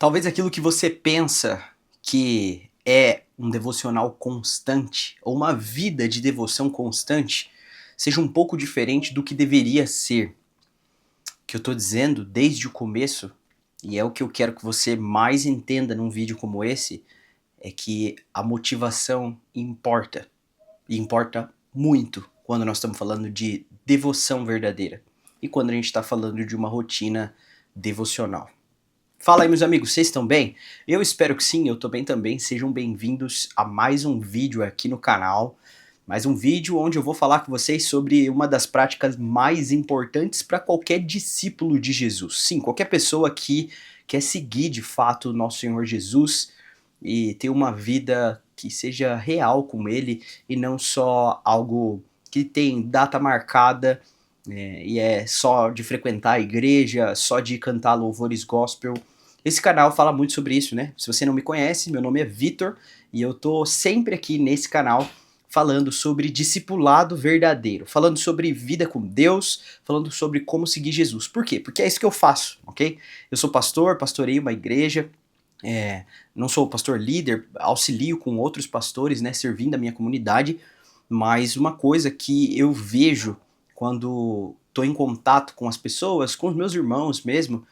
Talvez aquilo que você pensa que é um devocional constante, ou uma vida de devoção constante, seja um pouco diferente do que deveria ser. O que eu estou dizendo desde o começo, e é o que eu quero que você mais entenda num vídeo como esse, é que a motivação importa. E importa muito quando nós estamos falando de devoção verdadeira. E quando a gente está falando de uma rotina devocional. Fala aí, meus amigos, vocês estão bem? Eu espero que sim, eu tô bem também. Sejam bem-vindos a mais um vídeo aqui no canal. Mais um vídeo onde eu vou falar com vocês sobre uma das práticas mais importantes para qualquer discípulo de Jesus. Sim, qualquer pessoa que quer seguir de fato o nosso Senhor Jesus e ter uma vida que seja real com Ele e não só algo que tem data marcada e é só de frequentar a igreja, só de cantar louvores gospel. Esse canal fala muito sobre isso, né? Se você não me conhece, meu nome é Vitor e eu tô sempre aqui nesse canal falando sobre discipulado verdadeiro, falando sobre vida com Deus, falando sobre como seguir Jesus. Por quê? Porque é isso que eu faço, ok? Eu sou pastor, pastorei uma igreja, não sou pastor líder, auxilio com outros pastores, né, servindo a minha comunidade, mas uma coisa que eu vejo quando estou em contato com as pessoas, com os meus irmãos mesmo,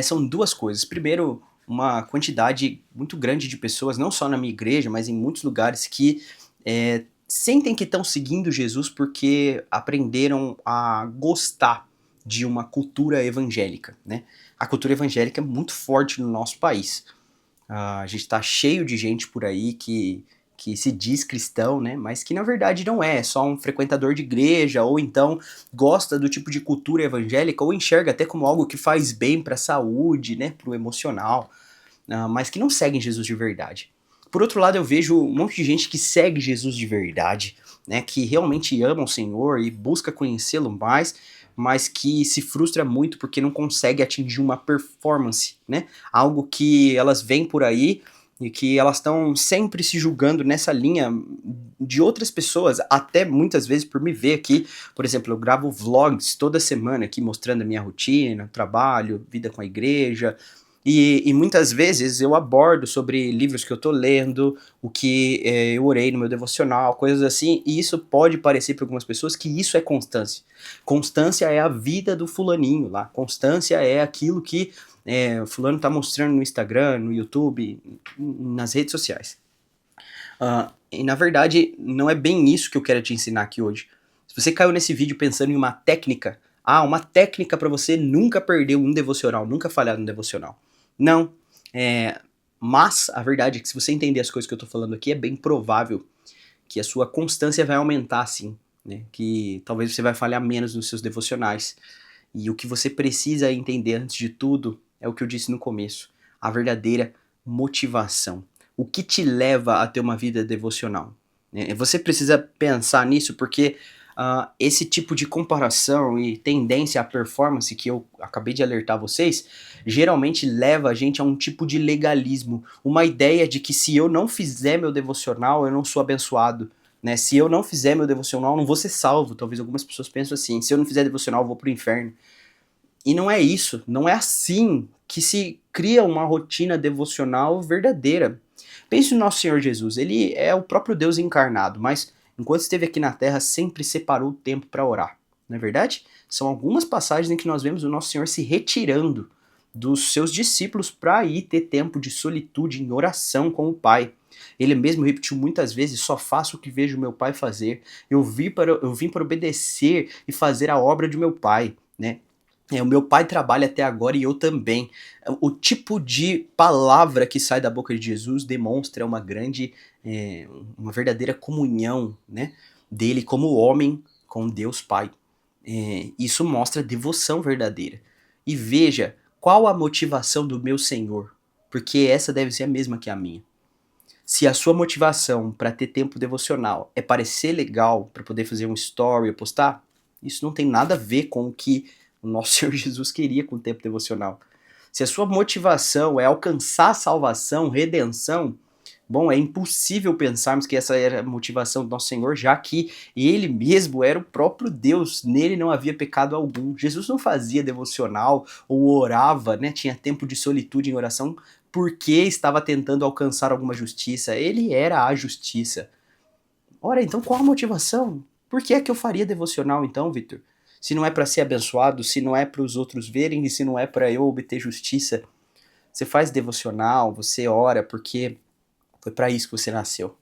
são duas coisas. Primeiro, uma quantidade muito grande de pessoas, não só na minha igreja, mas em muitos lugares, que sentem que estão seguindo Jesus porque aprenderam a gostar de uma cultura evangélica, né? A cultura evangélica é muito forte no nosso país. A gente está cheio de gente por aí que se diz cristão, né? Mas que na verdade não é só um frequentador de igreja, ou então gosta do tipo de cultura evangélica, ou enxerga até como algo que faz bem para a saúde, né? Para o emocional, mas que não seguem Jesus de verdade. Por outro lado, eu vejo um monte de gente que segue Jesus de verdade, né? Que realmente ama o Senhor e busca conhecê-lo mais, mas que se frustra muito porque não consegue atingir uma performance, né? Algo que elas veem por aí e que elas estão sempre se julgando nessa linha de outras pessoas, até muitas vezes por me ver aqui. Por exemplo, eu gravo vlogs toda semana aqui mostrando a minha rotina, trabalho, vida com a igreja, e muitas vezes eu abordo sobre livros que eu tô lendo, o que eu orei no meu devocional, coisas assim, e isso pode parecer para algumas pessoas que isso é constância. Constância é a vida do fulaninho lá, constância é aquilo que o fulano tá mostrando no Instagram, no YouTube, nas redes sociais. E na verdade, não é bem isso que eu quero te ensinar aqui hoje. Se você caiu nesse vídeo pensando em uma técnica, uma técnica para você nunca perder um devocional, nunca falhar no devocional. Não. Mas a verdade é que se você entender as coisas que eu tô falando aqui, é bem provável que a sua constância vai aumentar sim, né? Que talvez você vai falhar menos nos seus devocionais. E o que você precisa entender antes de tudo é o que eu disse no começo, a verdadeira motivação. O que te leva a ter uma vida devocional? Você precisa pensar nisso porque esse tipo de comparação e tendência à performance que eu acabei de alertar vocês, geralmente leva a gente a um tipo de legalismo, uma ideia de que se eu não fizer meu devocional, eu não sou abençoado. Né? Se eu não fizer meu devocional, eu não vou ser salvo. Talvez algumas pessoas pensem assim, se eu não fizer devocional, eu vou pro inferno. E não é isso, não é assim que se cria uma rotina devocional verdadeira. Pense no nosso Senhor Jesus, ele é o próprio Deus encarnado, mas enquanto esteve aqui na Terra, sempre separou o tempo para orar. Não é verdade? São algumas passagens em que nós vemos o nosso Senhor se retirando dos seus discípulos para ir ter tempo de solitude em oração com o Pai. Ele mesmo repetiu muitas vezes: só faço o que vejo meu Pai fazer. Eu vim para obedecer e fazer a obra de meu Pai, né? O meu pai trabalha até agora e eu também. O tipo de palavra que sai da boca de Jesus demonstra uma verdadeira comunhão, né, dele como homem com Deus Pai. Isso mostra devoção verdadeira. E veja qual a motivação do meu Senhor, porque essa deve ser a mesma que a minha. Se a sua motivação para ter tempo devocional é parecer legal, para poder fazer um story ou postar, isso não tem nada a ver com o que o nosso Senhor Jesus queria com o tempo devocional. Se a sua motivação é alcançar salvação, redenção, Bom, é impossível pensarmos que essa era a motivação do nosso Senhor, já que ele mesmo era o próprio Deus, nele não havia pecado algum. Jesus não fazia devocional ou orava, né, tinha tempo de solitude em oração porque estava tentando alcançar alguma justiça. Ele era a justiça. Ora, então qual a motivação? Por que é que eu faria devocional então, Victor? Se não é para ser abençoado, se não é para os outros verem e se não é para eu obter justiça, você faz devocional, você ora porque foi para isso que você nasceu.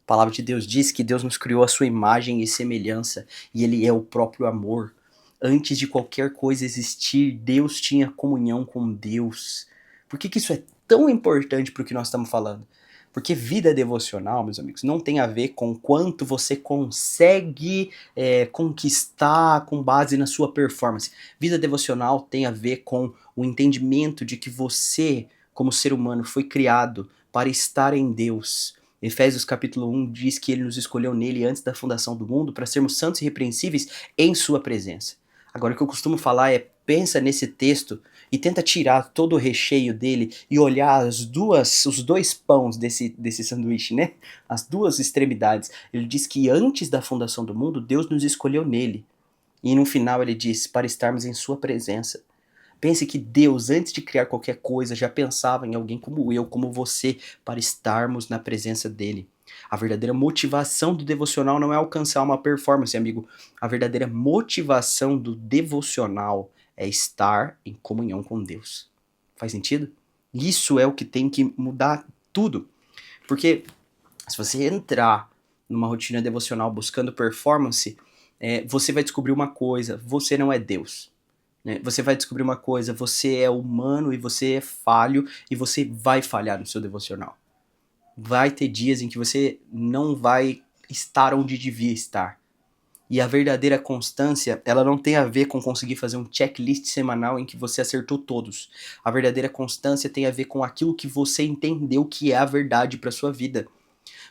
A palavra de Deus diz que Deus nos criou a sua imagem e semelhança, e ele é o próprio amor. Antes de qualquer coisa existir, Deus tinha comunhão com Deus. Por que isso é tão importante para o que nós estamos falando? Porque vida devocional, meus amigos, não tem a ver com quanto você consegue conquistar com base na sua performance. Vida devocional tem a ver com o entendimento de que você, como ser humano, foi criado para estar em Deus. Efésios capítulo 1 diz que ele nos escolheu nele antes da fundação do mundo para sermos santos e irrepreensíveis em sua presença. Agora, o que eu costumo falar é, pensa nesse texto e tenta tirar todo o recheio dele e olhar os dois pães desse sanduíche, né? As duas extremidades. Ele diz que antes da fundação do mundo, Deus nos escolheu nele. E no final ele diz, para estarmos em sua presença. Pense que Deus, antes de criar qualquer coisa, já pensava em alguém como eu, como você, para estarmos na presença dele. A verdadeira motivação do devocional não é alcançar uma performance, amigo. A verdadeira motivação do devocional é estar em comunhão com Deus. Faz sentido? Isso é o que tem que mudar tudo. Porque se você entrar numa rotina devocional buscando performance, você vai descobrir uma coisa: você não é Deus. Né? Você vai descobrir uma coisa: você é humano e você é falho e você vai falhar no seu devocional. Vai ter dias em que você não vai estar onde devia estar. E a verdadeira constância, ela não tem a ver com conseguir fazer um checklist semanal em que você acertou todos. A verdadeira constância tem a ver com aquilo que você entendeu que é a verdade para sua vida.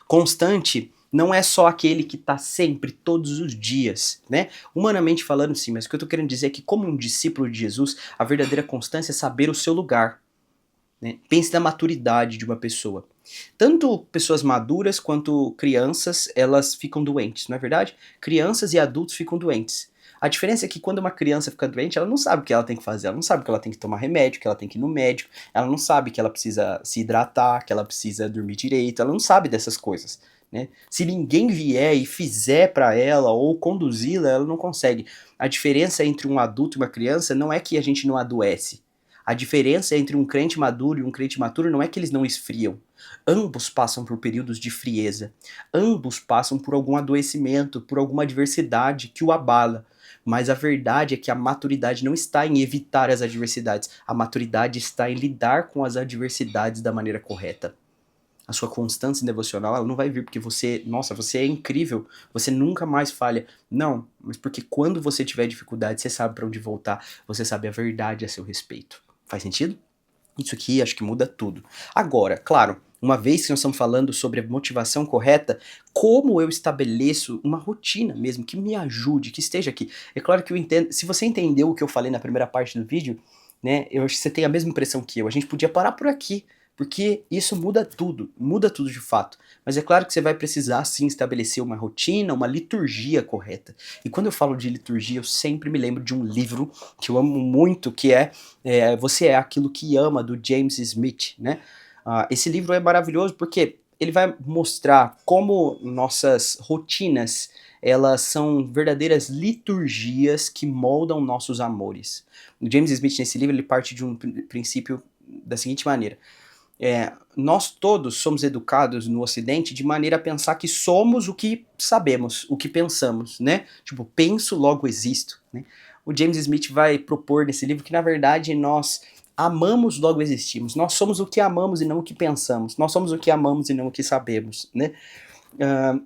Constante não é só aquele que está sempre, todos os dias, né? Humanamente falando, sim, mas o que eu estou querendo dizer é que, como um discípulo de Jesus, a verdadeira constância é saber o seu lugar. Né? Pense na maturidade de uma pessoa. Tanto pessoas maduras quanto crianças, elas ficam doentes, não é verdade? Crianças e adultos ficam doentes. A diferença é que quando uma criança fica doente, ela não sabe o que ela tem que fazer, ela não sabe que ela tem que tomar remédio, que ela tem que ir no médico, ela não sabe que ela precisa se hidratar, que ela precisa dormir direito, ela não sabe dessas coisas. Né? Se ninguém vier e fizer para ela ou conduzi-la, ela não consegue. A diferença entre um adulto e uma criança não é que a gente não adoece. A diferença entre um crente maduro e um crente maturo não é que eles não esfriam. Ambos passam por períodos de frieza. Ambos passam por algum adoecimento, por alguma adversidade que o abala. Mas a verdade é que a maturidade não está em evitar as adversidades. A maturidade está em lidar com as adversidades da maneira correta. A sua constância devocional, ela não vai vir porque você, nossa, você é incrível, você nunca mais falha. Não, mas porque quando você tiver dificuldade, você sabe para onde voltar, você sabe a verdade a seu respeito. Faz sentido? Isso aqui acho que muda tudo. Agora, claro, uma vez que nós estamos falando sobre a motivação correta, como eu estabeleço uma rotina mesmo que me ajude, que esteja aqui. É claro que eu entendo, se você entendeu o que eu falei na primeira parte do vídeo, né, eu acho que você tem a mesma impressão que eu. A gente podia parar por aqui, porque isso muda tudo de fato. Mas é claro que você vai precisar sim estabelecer uma rotina, uma liturgia correta. E quando eu falo de liturgia, eu sempre me lembro de um livro que eu amo muito, que é Você é Aquilo que Ama, do James Smith, né? Esse livro é maravilhoso porque ele vai mostrar como nossas rotinas, elas são verdadeiras liturgias que moldam nossos amores. O James Smith, nesse livro, ele parte de um princípio da seguinte maneira: nós todos somos educados no Ocidente de maneira a pensar que somos o que sabemos, o que pensamos, né? Tipo, penso, logo existo, né? O James Smith vai propor nesse livro que, na verdade, nós amamos, logo existimos. Nós somos o que amamos e não o que pensamos. Nós somos o que amamos e não o que sabemos, né?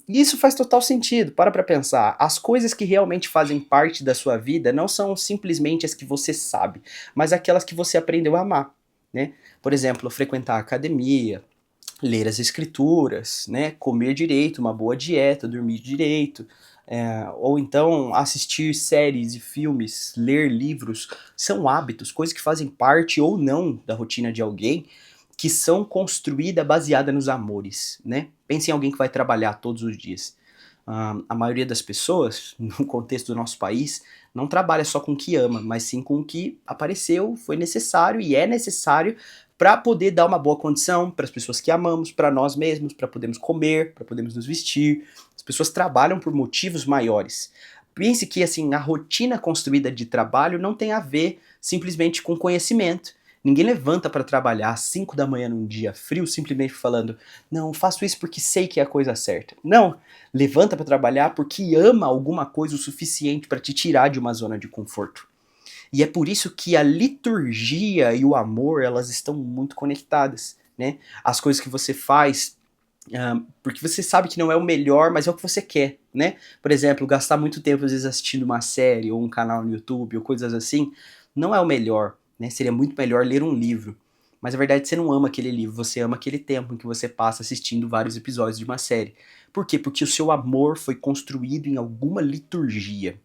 E isso faz total sentido. Para pensar. As coisas que realmente fazem parte da sua vida não são simplesmente as que você sabe, mas aquelas que você aprendeu a amar, né? Por exemplo, frequentar a academia, ler as escrituras, né? Comer direito, uma boa dieta, dormir direito, ou então assistir séries e filmes, ler livros, são hábitos, coisas que fazem parte ou não da rotina de alguém, que são construídas baseada nos amores, né? Pense em alguém que vai trabalhar todos os dias. A maioria das pessoas, no contexto do nosso país, não trabalha só com o que ama, mas sim com o que apareceu, foi necessário e é necessário para poder dar uma boa condição para as pessoas que amamos, para nós mesmos, para podermos comer, para podermos nos vestir. As pessoas trabalham por motivos maiores. Pense que assim, a rotina construída de trabalho não tem a ver simplesmente com conhecimento. Ninguém levanta para trabalhar às 5 da manhã num dia frio simplesmente falando, não, faço isso porque sei que é a coisa certa. Não, levanta para trabalhar porque ama alguma coisa o suficiente para te tirar de uma zona de conforto. E é por isso que a liturgia e o amor, elas estão muito conectadas, né? As coisas que você faz, porque você sabe que não é o melhor, mas é o que você quer, né? Por exemplo, gastar muito tempo às vezes assistindo uma série ou um canal no YouTube ou coisas assim, não é o melhor, né? Seria muito melhor ler um livro. Mas a verdade é que você não ama aquele livro, você ama aquele tempo em que você passa assistindo vários episódios de uma série. Por quê? Porque o seu amor foi construído em alguma liturgia.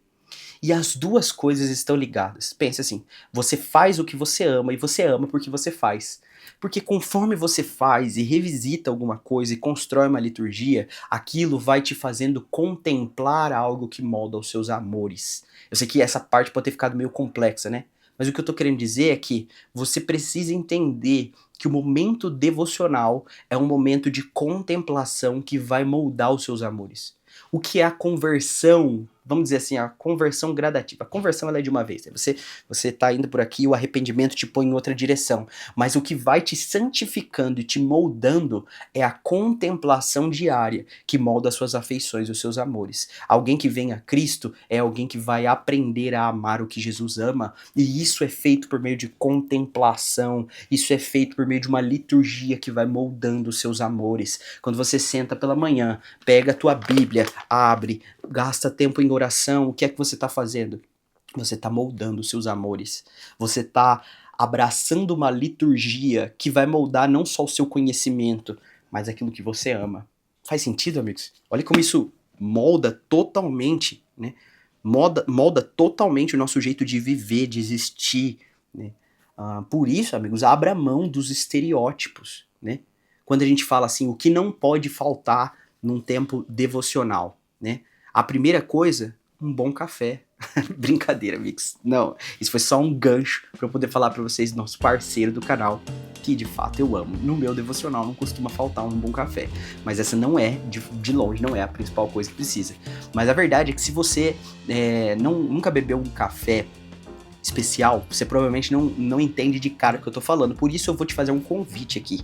E as duas coisas estão ligadas. Pense assim, você faz o que você ama e você ama porque você faz. Porque conforme você faz e revisita alguma coisa e constrói uma liturgia, aquilo vai te fazendo contemplar algo que molda os seus amores. Eu sei que essa parte pode ter ficado meio complexa, né? Mas o que eu tô querendo dizer é que você precisa entender que o momento devocional é um momento de contemplação que vai moldar os seus amores. O que é a conversão, vamos dizer assim, a conversão gradativa. A conversão ela é de uma vez. Você tá indo por aqui, o arrependimento te põe em outra direção. Mas o que vai te santificando e te moldando é a contemplação diária que molda as suas afeições e os seus amores. Alguém que vem a Cristo é alguém que vai aprender a amar o que Jesus ama, e isso é feito por meio de contemplação, isso é feito por meio de uma liturgia que vai moldando os seus amores. Quando você senta pela manhã, pega a tua Bíblia, abre, gasta tempo em oração, o que é que você está fazendo? Você está moldando os seus amores. Você está abraçando uma liturgia que vai moldar não só o seu conhecimento, mas aquilo que você ama. Faz sentido, amigos? Olha como isso molda totalmente, né? Molda totalmente o nosso jeito de viver, de existir, né? Por isso, amigos, abra mão dos estereótipos, né? Quando a gente fala assim, o que não pode faltar num tempo devocional, né? A primeira coisa, um bom café. Brincadeira, amigos. Não, isso foi só um gancho para eu poder falar para vocês, nosso parceiro do canal, que de fato eu amo. No meu devocional não costuma faltar um bom café, mas essa não é, de longe, não é a principal coisa que precisa. Mas a verdade é que se você nunca bebeu um café especial, você provavelmente não entende de cara o que eu tô falando. Por isso eu vou te fazer um convite aqui.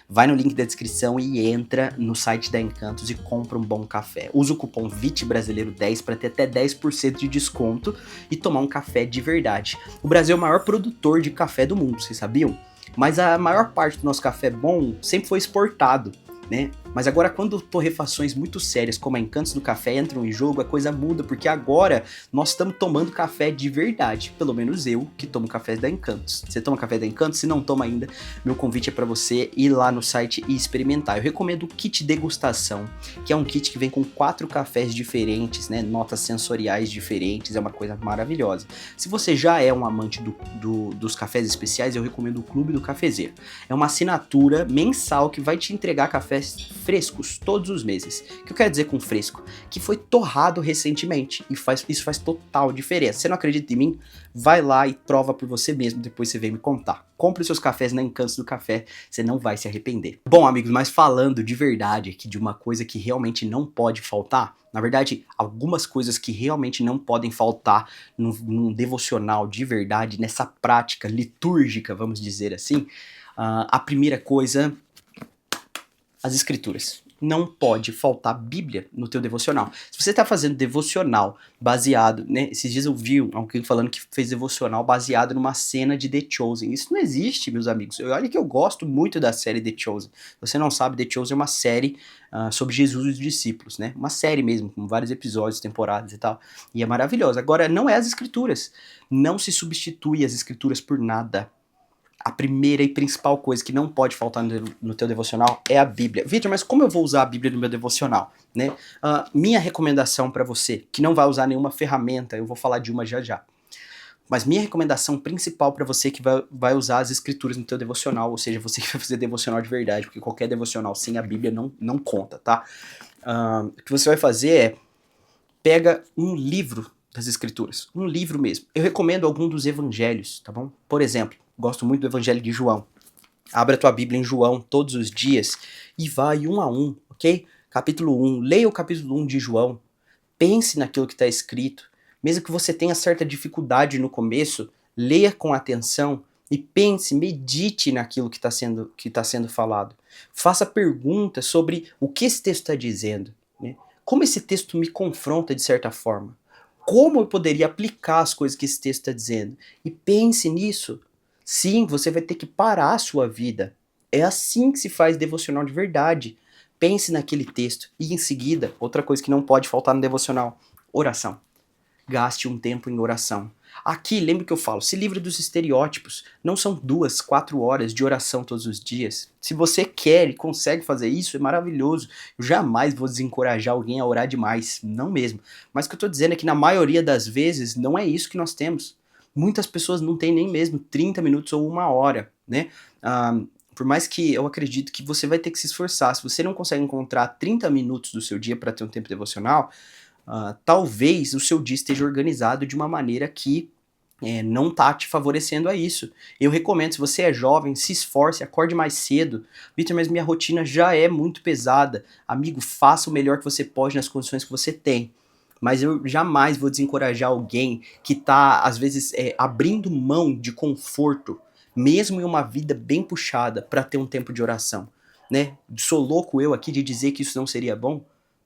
Vai no link da descrição e entra no site da Encantos e compra um bom café. Usa o cupom VITBrasileiro10 para ter até 10% de desconto e tomar um café de verdade. O Brasil é o maior produtor de café do mundo, vocês sabiam? Mas a maior parte do nosso café bom sempre foi exportado, né? Mas agora quando torrefações muito sérias como a Encantos do Café entram em jogo, a coisa muda, porque agora nós estamos tomando café de verdade, pelo menos eu que tomo café da Encantos. Você toma café da Encantos? Se não toma ainda, meu convite é para você ir lá no site e experimentar. Eu recomendo o kit degustação, que é um kit que vem com 4 cafés diferentes, né? Notas sensoriais diferentes, é uma coisa maravilhosa. Se você já é um amante dos cafés especiais, eu recomendo o Clube do Cafezeiro. É uma assinatura mensal que vai te entregar cafés frescos todos os meses. O que eu quero dizer com fresco? Que foi torrado recentemente e isso faz total diferença. Você não acredita em mim? Vai lá e prova por você mesmo, depois você vem me contar. Compre os seus cafés na Encantos do Café, você não vai se arrepender. Bom, amigos, mas falando de verdade aqui de uma coisa que realmente não pode faltar, na verdade, algumas coisas que realmente não podem faltar num devocional de verdade, nessa prática litúrgica, vamos dizer assim, a primeira coisa, as escrituras. Não pode faltar Bíblia no teu devocional. Se você está fazendo devocional baseado, né? Esses dias eu vi alguém falando que fez devocional baseado numa cena de The Chosen. Isso não existe, meus amigos. Olha que eu gosto muito da série The Chosen. Se você não sabe, The Chosen é uma série sobre Jesus e os discípulos, né? Uma série mesmo, com vários episódios, temporadas e tal. E é maravilhosa. Agora, não é as escrituras. Não se substitui as escrituras por nada. A primeira e principal coisa que não pode faltar no teu devocional é a Bíblia. Vitor, mas como eu vou usar a Bíblia no meu devocional? Né? Minha recomendação para você, que não vai usar nenhuma ferramenta, eu vou falar de uma já já. Mas minha recomendação principal para você que vai usar as escrituras no teu devocional, ou seja, você que vai fazer devocional de verdade, porque qualquer devocional sem a Bíblia não conta, tá? O que você vai fazer é, pega um livro das escrituras, um livro mesmo. Eu recomendo algum dos evangelhos, tá bom? Por exemplo, gosto muito do evangelho de João. Abra a tua Bíblia em João todos os dias e vai um a um, ok? Capítulo 1, leia o capítulo 1 de João, pense naquilo que está escrito. Mesmo que você tenha certa dificuldade no começo, leia com atenção e pense, medite naquilo que tá sendo falado. Faça perguntas sobre o que esse texto está dizendo, né? Como esse texto me confronta de certa forma? Como eu poderia aplicar as coisas que esse texto está dizendo? E pense nisso. Sim, você vai ter que parar a sua vida. É assim que se faz devocional de verdade. Pense naquele texto e em seguida, outra coisa que não pode faltar no devocional, oração. Gaste um tempo em oração. Aqui, lembra que eu falo, se livre dos estereótipos. Não são 2, 4 horas de oração todos os dias. Se você quer e consegue fazer isso, é maravilhoso. Eu jamais vou desencorajar alguém a orar demais, não mesmo. Mas o que eu tô dizendo é que na maioria das vezes não é isso que nós temos. Muitas pessoas não têm nem mesmo 30 minutos ou 1 hora, né? Por mais que eu acredito que você vai ter que se esforçar. Se você não consegue encontrar 30 minutos do seu dia para ter um tempo devocional, talvez o seu dia esteja organizado de uma maneira que não tá te favorecendo a isso. Eu recomendo, se você é jovem, se esforce, acorde mais cedo. Vitor, mas minha rotina já é muito pesada. Amigo, faça o melhor que você pode nas condições que você tem. Mas eu jamais vou desencorajar alguém que tá, às vezes, abrindo mão de conforto, mesmo em uma vida bem puxada, para ter um tempo de oração, né? Sou louco eu aqui de dizer que isso não seria bom?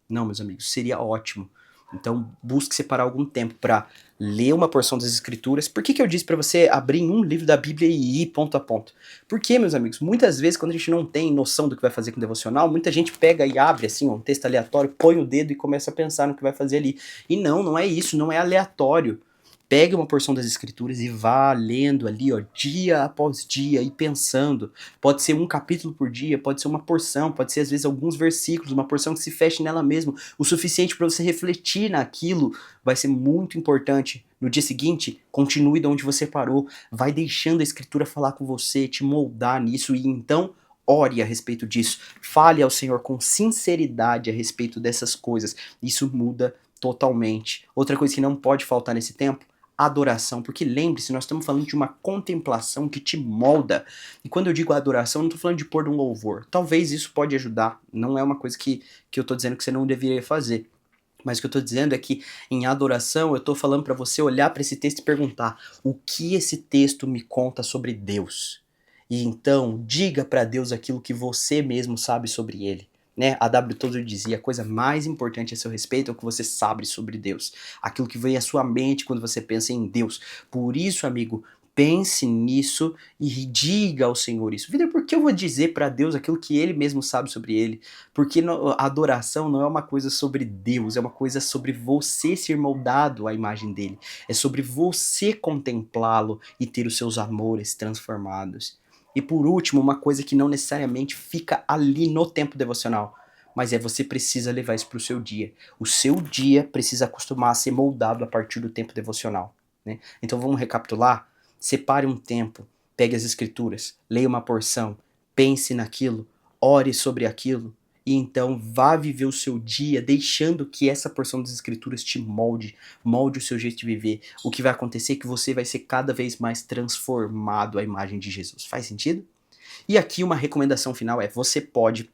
Não, meus amigos, seria ótimo. Então, busque separar algum tempo para ler uma porção das escrituras. Por que eu disse para você abrir em um livro da Bíblia e ir ponto a ponto? Porque, meus amigos, muitas vezes quando a gente não tem noção do que vai fazer com o devocional, muita gente pega e abre assim um texto aleatório, põe o dedo e começa a pensar no que vai fazer ali. E não é isso, não é aleatório. Pegue uma porção das escrituras e vá lendo ali, ó, dia após dia e pensando. Pode ser um capítulo por dia, pode ser uma porção, pode ser às vezes alguns versículos, uma porção que se feche nela mesmo, o suficiente para você refletir naquilo, vai ser muito importante. No dia seguinte, continue de onde você parou, vai deixando a escritura falar com você, te moldar nisso e então ore a respeito disso. Fale ao Senhor com sinceridade a respeito dessas coisas. Isso muda totalmente. Outra coisa que não pode faltar nesse tempo, adoração, porque lembre-se, nós estamos falando de uma contemplação que te molda. E quando eu digo adoração, eu não estou falando de pôr um louvor. Talvez isso pode ajudar, não é uma coisa que eu estou dizendo que você não deveria fazer. Mas o que eu estou dizendo é que em adoração eu estou falando para você olhar para esse texto e perguntar: o que esse texto me conta sobre Deus? E então diga para Deus aquilo que você mesmo sabe sobre ele. Né? A W. Tozer dizia: a coisa mais importante a seu respeito é o que você sabe sobre Deus, aquilo que vem à sua mente quando você pensa em Deus. Por isso, amigo, pense nisso e diga ao Senhor isso. Vitor, por que eu vou dizer para Deus aquilo que Ele mesmo sabe sobre Ele? Porque a adoração não é uma coisa sobre Deus, é uma coisa sobre você ser moldado à imagem dele. É sobre você contemplá-lo e ter os seus amores transformados. E por último, uma coisa que não necessariamente fica ali no tempo devocional, mas você precisa levar isso para o seu dia. O seu dia precisa acostumar a ser moldado a partir do tempo devocional. Né? Então vamos recapitular? Separe um tempo, pegue as escrituras, leia uma porção, pense naquilo, ore sobre aquilo, e então vá viver o seu dia deixando que essa porção das escrituras te molde o seu jeito de viver. O que vai acontecer é que você vai ser cada vez mais transformado à imagem de Jesus. Faz sentido? E aqui uma recomendação final é: você pode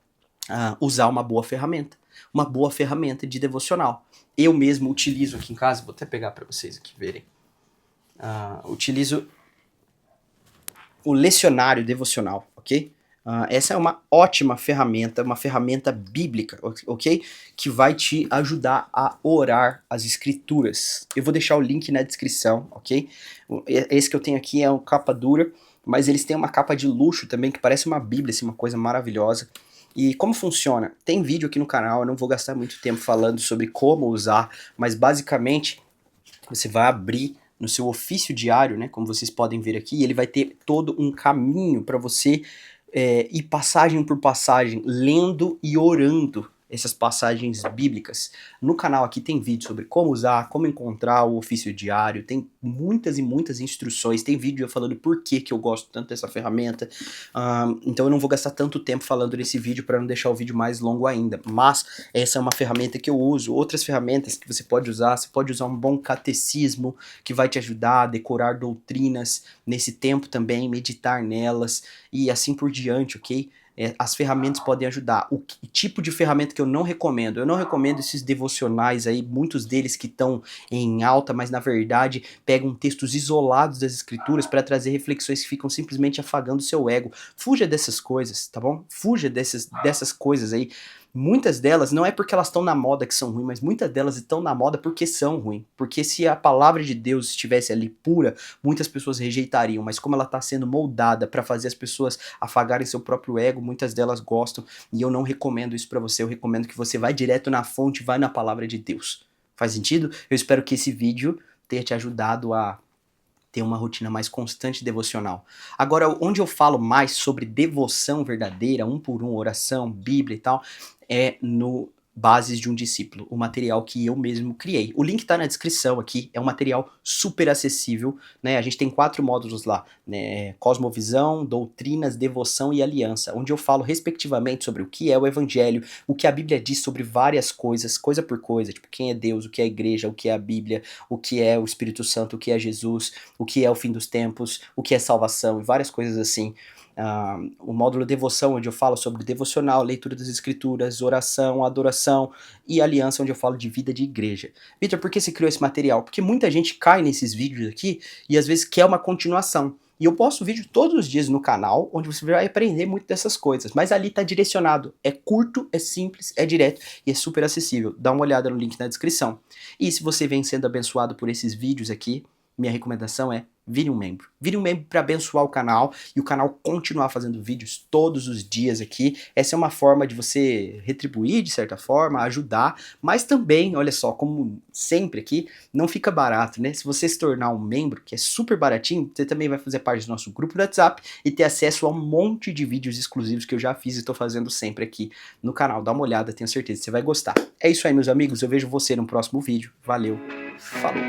usar uma boa ferramenta de devocional. Eu mesmo utilizo aqui em casa, vou até pegar para vocês aqui verem. Utilizo o lecionário devocional, ok? Essa é uma ótima ferramenta, uma ferramenta bíblica, ok? Que vai te ajudar a orar as escrituras. Eu vou deixar o link na descrição, ok? Esse que eu tenho aqui é uma capa dura, mas eles têm uma capa de luxo também, que parece uma bíblia, assim, uma coisa maravilhosa. E como funciona? Tem vídeo aqui no canal, eu não vou gastar muito tempo falando sobre como usar, mas basicamente você vai abrir no seu ofício diário, né, como vocês podem ver aqui, ele vai ter todo um caminho para você ir passagem por passagem, lendo e orando essas passagens bíblicas. No canal aqui tem vídeo sobre como usar, como encontrar o ofício diário, tem muitas e muitas instruções, tem vídeo eu falando por que eu gosto tanto dessa ferramenta, então eu não vou gastar tanto tempo falando nesse vídeo para não deixar o vídeo mais longo ainda, mas essa é uma ferramenta que eu uso. Outras ferramentas que você pode usar um bom catecismo, que vai te ajudar a decorar doutrinas nesse tempo também, meditar nelas, e assim por diante, ok? As ferramentas podem ajudar. O tipo de ferramenta que eu não recomendo? Eu não recomendo esses devocionais aí, muitos deles que estão em alta, mas na verdade pegam textos isolados das escrituras para trazer reflexões que ficam simplesmente afagando o seu ego. Fuja dessas coisas, tá bom? Fuja dessas coisas aí. Muitas delas não é porque elas estão na moda que são ruins, mas muitas delas estão na moda porque são ruins. Porque se a palavra de Deus estivesse ali pura, muitas pessoas rejeitariam, mas como ela está sendo moldada para fazer as pessoas afagarem seu próprio ego, muitas delas gostam, e eu não recomendo isso para você. Eu recomendo que você vá direto na fonte, vai na palavra de Deus. Faz sentido? Eu espero que esse vídeo tenha te ajudado a ter uma rotina mais constante devocional. Agora, onde eu falo mais sobre devoção verdadeira, um por um, oração, Bíblia e tal, é no Bases de um Discípulo, o material que eu mesmo criei. O link tá na descrição aqui, é um material super acessível, né? A gente tem 4 módulos lá, né? Cosmovisão, doutrinas, devoção e aliança, onde eu falo respectivamente sobre o que é o evangelho, o que a Bíblia diz sobre várias coisas, coisa por coisa, tipo quem é Deus, o que é a igreja, o que é a Bíblia, o que é o Espírito Santo, o que é Jesus, o que é o fim dos tempos, o que é salvação e várias coisas assim. O módulo devoção, onde eu falo sobre devocional, leitura das escrituras, oração, adoração e aliança, onde eu falo de vida de igreja. Vitor, por que você criou esse material? Porque muita gente cai nesses vídeos aqui e às vezes quer uma continuação. E eu posto vídeo todos os dias no canal, onde você vai aprender muito dessas coisas. Mas ali tá direcionado. É curto, é simples, é direto e é super acessível. Dá uma olhada no link na descrição. E se você vem sendo abençoado por esses vídeos aqui, minha recomendação é vire um membro. Vire um membro para abençoar o canal e o canal continuar fazendo vídeos todos os dias aqui. Essa é uma forma de você retribuir, de certa forma, ajudar, mas também, olha só, como sempre aqui, não fica barato, né? Se você se tornar um membro, que é super baratinho, você também vai fazer parte do nosso grupo do WhatsApp e ter acesso a um monte de vídeos exclusivos que eu já fiz e estou fazendo sempre aqui no canal. Dá uma olhada, tenho certeza que você vai gostar. É isso aí, meus amigos. Eu vejo você no próximo vídeo. Valeu. Falou.